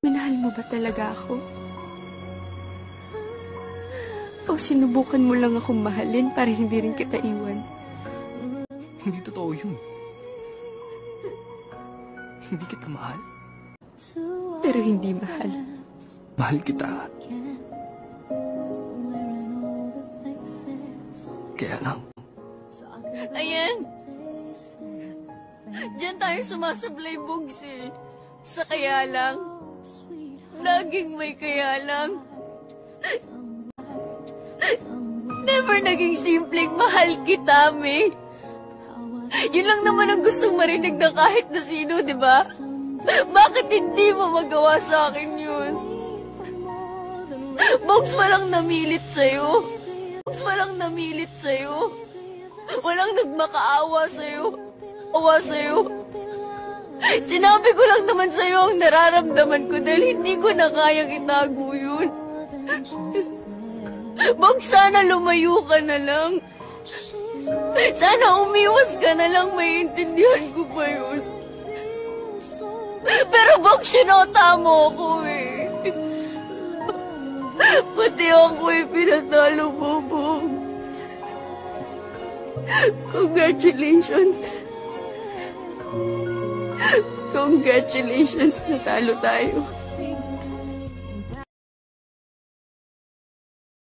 Minahal mo ba talaga ako? O sinubukan mo lang akong mahalin para hindi rin kita iwan? Hindi totoo yun. Hindi kita mahal. Pero hindi mahal. Mahal kita. Kaya lang. Ayan. Diyan tayo sumasablay, Bugs eh. Sa kaya lang. Laging may kaya lang. Never naging simpleng mahal kita, May. Yun lang naman ang gustong marinig ng kahit na sino, di ba? Bakit hindi mo magawa sa akin yun? Bugs, walang namilit sa'yo. Bugs, walang namilit sa'yo. Walang nagmakaawa sa'yo. Awa sa'yo. Sinabi ko lang naman sa'yo ang nararamdaman ko dahil hindi ko na kayang itago yun. Bugs, sana lumayo ka na lang. Sana umiwas ka na lang, maiintindihan ko pa yun. Pero Bugs, sinota mo ako eh. Pati ako eh, pinatalo mo, Bugs. Congratulations. Congratulations, natalo tayo.